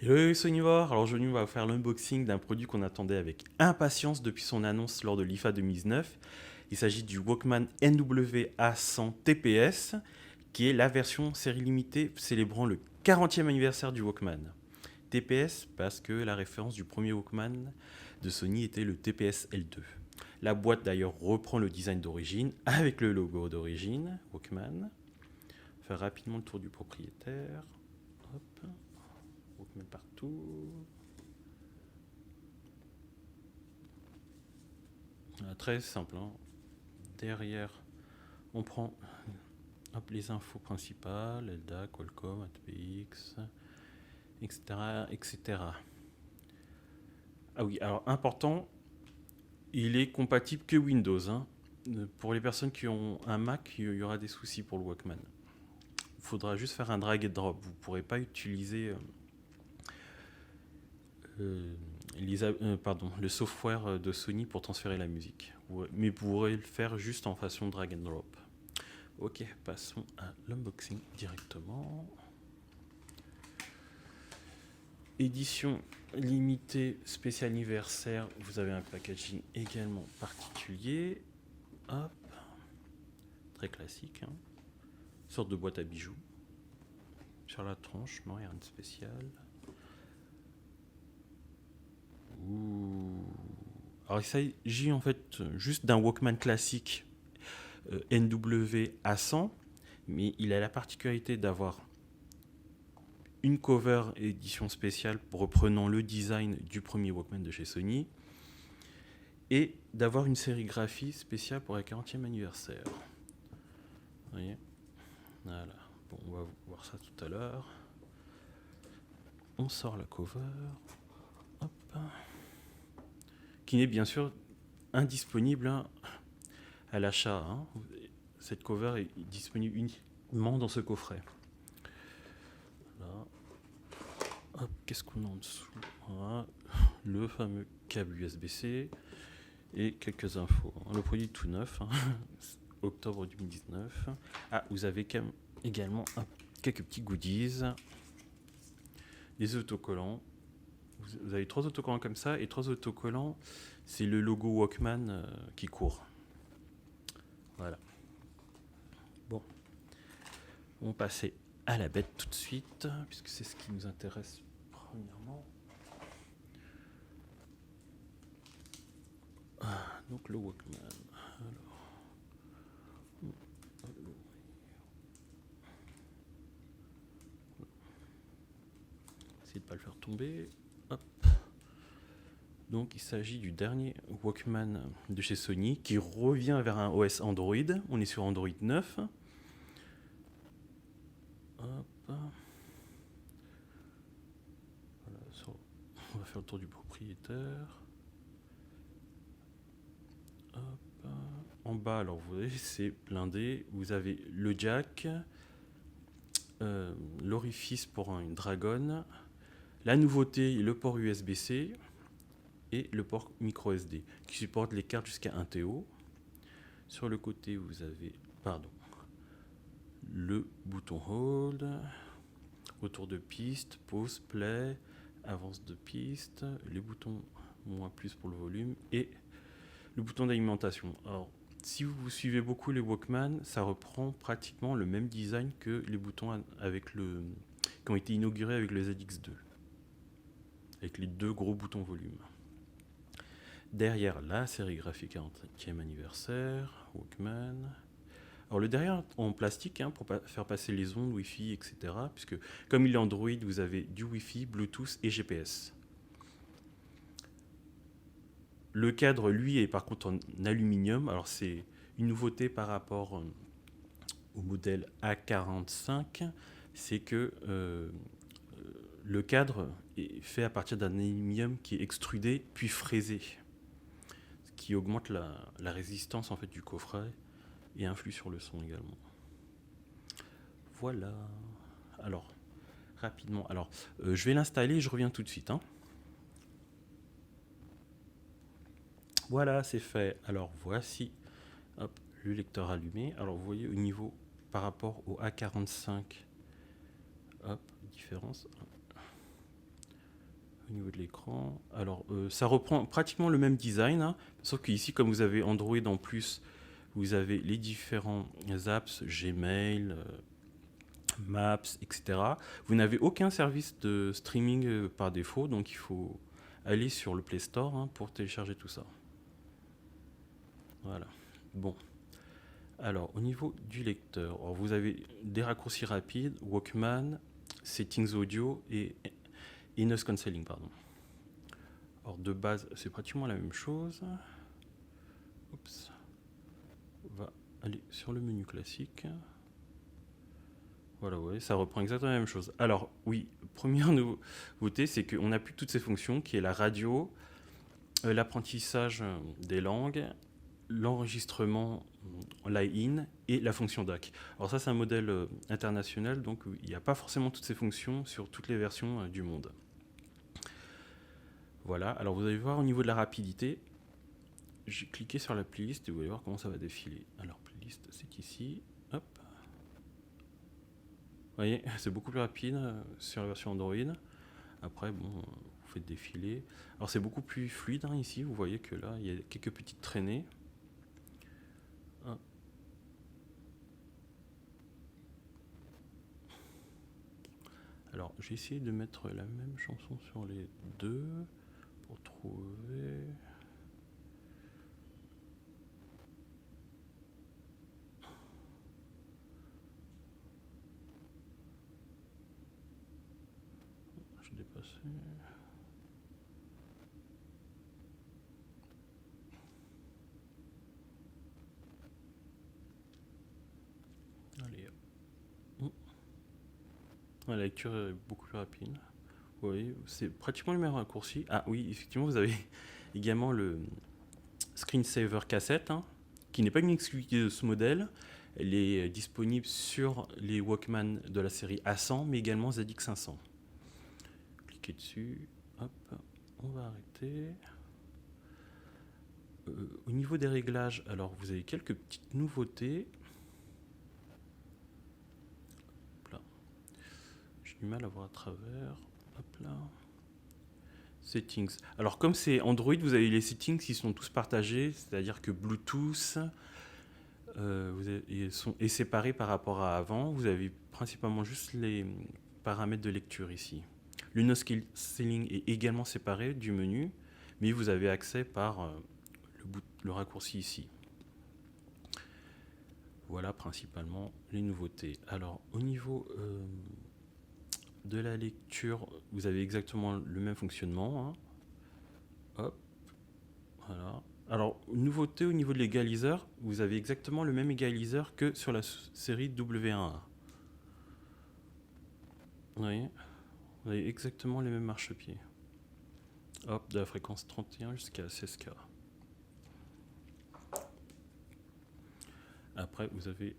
Hello Sonivore, alors aujourd'hui on va faire l'unboxing d'un produit qu'on attendait avec impatience depuis son annonce lors de l'IFA 2019. Il s'agit du Walkman NWA100 TPS, qui est la version série limitée célébrant le 40e anniversaire du Walkman. TPS parce que la référence du premier Walkman de Sony était le TPS L2. La boîte d'ailleurs reprend le design d'origine avec le logo d'origine, Walkman. On va faire rapidement le tour du propriétaire. Hop. Walkman partout. Très simple. Hein. Derrière, on prend les infos principales, LDA, Qualcomm, ATPX, etc., etc. Ah oui, alors important, il est compatible que Windows. Hein. Pour les personnes qui ont un Mac, il y aura des soucis pour le Walkman. Il faudra juste faire un drag and drop. Vous ne pourrez pas utiliser le software de Sony pour transférer la musique. Mais vous pourrez le faire juste en façon drag and drop. Ok, passons à l'unboxing directement. Édition limitée spécial anniversaire. Vous avez un packaging également particulier. Hop, très classique. Hein. Une sorte de boîte à bijoux. Sur la tranche, non, rien de spécial. Ouh. Alors il s'agit en fait juste d'un Walkman classique NWA100, mais il a la particularité d'avoir une cover édition spéciale reprenant le design du premier Walkman de chez Sony et d'avoir une sérigraphie spéciale pour le 40e anniversaire. Vous voyez ? Voilà. Bon, on va voir ça tout à l'heure. On sort la cover. Hop. Qui n'est bien sûr indisponible à l'achat. Hein. Cette cover est disponible uniquement dans ce coffret. Là. Hop, qu'est-ce qu'on a en dessous ? Voilà. Le fameux câble USB-C et quelques infos. Le produit tout neuf, hein. Octobre 2019. Ah, vous avez également quelques petits goodies. Des autocollants. Vous avez 3 autocollants comme ça, et 3 autocollants, c'est le logo Walkman qui court. Voilà. Bon. On va passer à la bête tout de suite, puisque c'est ce qui nous intéresse premièrement. Donc le Walkman. Alors. Essayez de ne pas le faire tomber. Hop. Donc il s'agit du dernier Walkman de chez Sony qui revient vers un OS Android. On est sur Android 9. Hop. Voilà, on va faire le tour du propriétaire. Hop. En bas, alors vous voyez, c'est blindé. Vous avez le jack, l'orifice pour une Dragon, la nouveauté, le port USB-C et le port micro SD qui supporte les cartes jusqu'à 1 TO. Sur le côté, vous avez le bouton hold, retour de piste, pause, play, avance de piste, les boutons moins plus pour le volume et le bouton d'alimentation. Alors, si vous suivez beaucoup les Walkman, ça reprend pratiquement le même design que les boutons qui ont été inaugurés avec le ZX2, avec les 2 gros boutons volume. Derrière la sérigraphie 40e anniversaire, Walkman. Alors le derrière en plastique pour faire passer les ondes, Wi-Fi, etc. Puisque comme il est Android, vous avez du Wi-Fi, Bluetooth et GPS. Le cadre, lui, est par contre en aluminium. Alors c'est une nouveauté par rapport au modèle A45, c'est que le cadre est fait à partir d'un aluminium qui est extrudé puis fraisé, ce qui augmente la résistance en fait du coffret et influe sur le son également. Voilà. Alors, rapidement. Alors, je vais l'installer et je reviens tout de suite. Hein. Voilà, c'est fait. Alors, voici le lecteur allumé. Alors, vous voyez au niveau par rapport au A45, différence. au niveau de l'écran. Alors, ça reprend pratiquement le même design, hein, sauf qu'ici, comme vous avez Android en plus, vous avez les différents apps, Gmail, Maps, etc. Vous n'avez aucun service de streaming par défaut, donc il faut aller sur le Play Store, hein, pour télécharger tout ça. Voilà. Bon. Alors, au niveau du lecteur, alors vous avez des raccourcis rapides, Walkman, Settings Audio et Noise Cancelling, pardon. Alors, de base, c'est pratiquement la même chose. Oups. On va aller sur le menu classique. Voilà, ouais, ça reprend exactement la même chose. Alors, oui, première nouveauté, c'est qu'on n'a plus toutes ces fonctions, qui est la radio, l'apprentissage des langues, l'enregistrement lie-in et la fonction DAC. Alors ça, c'est un modèle international, donc il n'y a pas forcément toutes ces fonctions sur toutes les versions du monde. Voilà, alors vous allez voir au niveau de la rapidité, j'ai cliqué sur la playlist et vous allez voir comment ça va défiler. Alors, playlist, c'est ici, hop. Vous voyez, c'est beaucoup plus rapide sur la version Android. Après, bon, vous faites défiler. Alors c'est beaucoup plus fluide, hein, ici, vous voyez que là, il y a quelques petites traînées. Alors, j'ai essayé de mettre la même chanson sur les deux pour trouver. Je l'ai passé. Allez. La lecture est beaucoup plus rapide. Oui, c'est pratiquement le même raccourci. Ah oui, effectivement, vous avez également le screensaver cassette, hein, qui n'est pas une exclusivité de ce modèle. Elle est disponible sur les Walkman de la série A100, mais également ZX500. Cliquez dessus. Hop, on va arrêter. Au niveau des réglages, alors vous avez quelques petites nouveautés. J'ai du mal à voir à travers. Hop là. Settings. Alors comme c'est Android, vous avez les settings qui sont tous partagés, c'est-à-dire que Bluetooth est séparé par rapport à avant. Vous avez principalement juste les paramètres de lecture ici. Le noise cancelling est également séparé du menu, mais vous avez accès par le raccourci ici. Voilà principalement les nouveautés. Alors au niveau de la lecture, vous avez exactement le même fonctionnement, hein. Hop, voilà. Alors, nouveauté au niveau de l'égaliseur, vous avez exactement le même égaliseur que sur la série W1A. Vous voyez, vous avez exactement les mêmes marchepieds. Hop, de la fréquence 31 jusqu'à 16K. Après, vous avez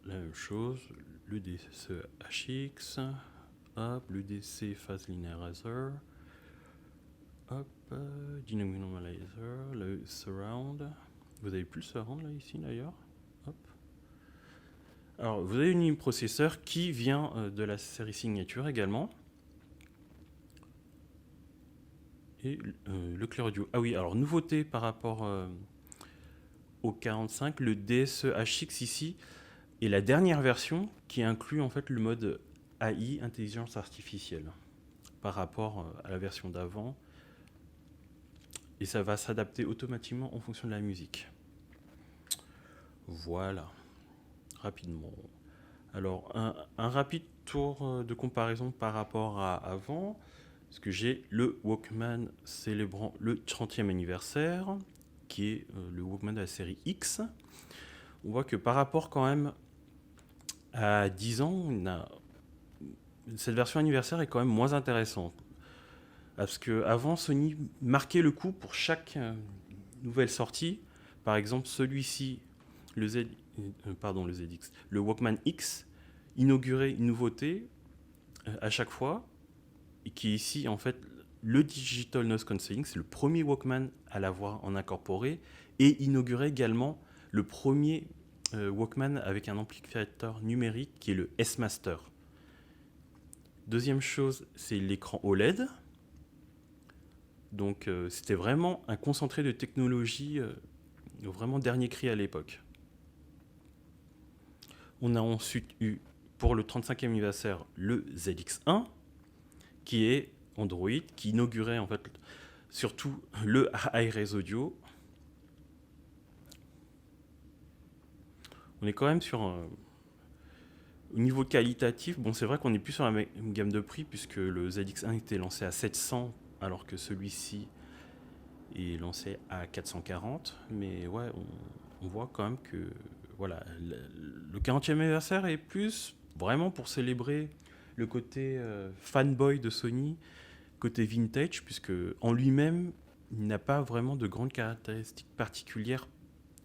la même chose, le DCE-HX, hop, le DC Phase Linearizer, hop, Dynamic Normalizer, le Surround. Vous avez plus le Surround là ici d'ailleurs. Hop. Alors, vous avez une ligne processeur qui vient de la série Signature également. Et le Clear Audio. Ah oui, alors nouveauté par rapport au 45, le DSE-HX ici est la dernière version qui inclut en fait le mode AI, intelligence artificielle, par rapport à la version d'avant. Et ça va s'adapter automatiquement en fonction de la musique. Voilà, rapidement. Alors, un rapide tour de comparaison par rapport à avant. Parce que j'ai le Walkman célébrant le 30e anniversaire, qui est le Walkman de la série X. On voit que par rapport quand même à 10 ans, cette version anniversaire est quand même moins intéressante. Parce qu'avant, Sony marquait le coup pour chaque nouvelle sortie. Par exemple, celui-ci, le ZX, le Walkman X, inaugurait une nouveauté à chaque fois, et qui est ici, en fait, le Digital Noise Cancelling. C'est le premier Walkman à l'avoir en incorporé, et inaugurait également le premier Walkman avec un amplificateur numérique qui est le S-Master. Deuxième chose, c'est l'écran OLED. Donc c'était vraiment un concentré de technologie vraiment dernier cri à l'époque. On a ensuite eu, pour le 35e anniversaire, le ZX1, qui est Android, qui inaugurait en fait surtout le high-res audio. On est quand même sur au niveau qualitatif, bon c'est vrai qu'on est plus sur la même gamme de prix puisque le ZX1 était lancé à 700 alors que celui-ci est lancé à 440, mais ouais, on voit quand même que voilà, le 40e anniversaire est plus vraiment pour célébrer le côté fanboy de Sony, côté vintage, puisque en lui-même, il n'a pas vraiment de grandes caractéristiques particulières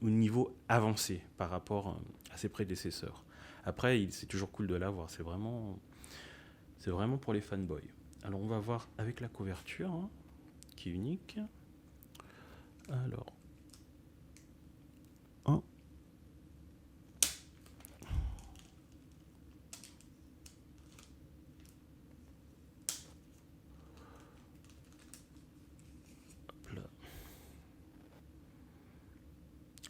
au niveau avancé par rapport à ses prédécesseurs. Après, c'est toujours cool de l'avoir, c'est vraiment pour les fanboys. Alors on va voir avec la couverture, hein, qui est unique. Alors, un. Hop là.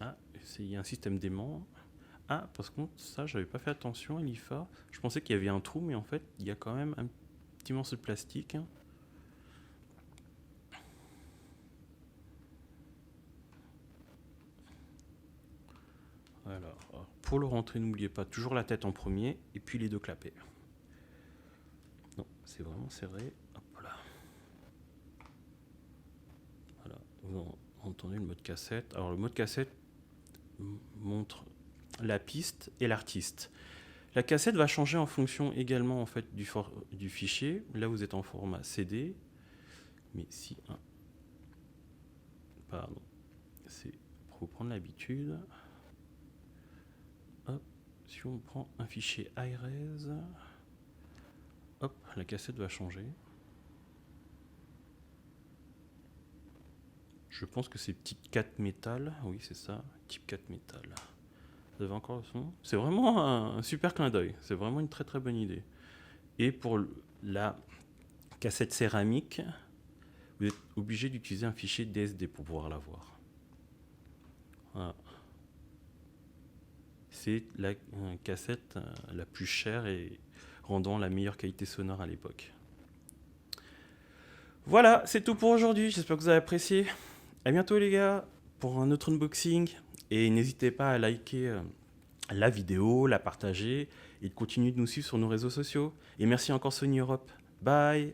Ah, il y a un système d'aimant. Ah, parce que ça, j'avais pas fait attention à l'IFA. Je pensais qu'il y avait un trou, mais en fait, il y a quand même un petit morceau de plastique. Alors, pour le rentrer, n'oubliez pas toujours la tête en premier et puis les deux clapets. Non, c'est vraiment serré. Hop là. Voilà, vous entendez le mode cassette. Alors, le mode cassette montre la piste et l'artiste. La cassette va changer en fonction également en fait du fichier. Là, vous êtes en format CD. Mais si... pardon. C'est pour vous prendre l'habitude. Hop. Si on prend un fichier high-res, hop, la cassette va changer. Je pense que c'est type 4 métal. Oui, c'est ça, type 4 métal. Vous avez encore le son. C'est vraiment un super clin d'œil. C'est vraiment une très très bonne idée. Et pour la cassette céramique, vous êtes obligé d'utiliser un fichier DSD pour pouvoir la voir. Voilà. C'est la cassette la plus chère et rendant la meilleure qualité sonore à l'époque. Voilà, c'est tout pour aujourd'hui. J'espère que vous avez apprécié. À bientôt les gars pour un autre unboxing. Et n'hésitez pas à liker la vidéo, la partager et de continuer de nous suivre sur nos réseaux sociaux. Et merci encore Sony Europe. Bye.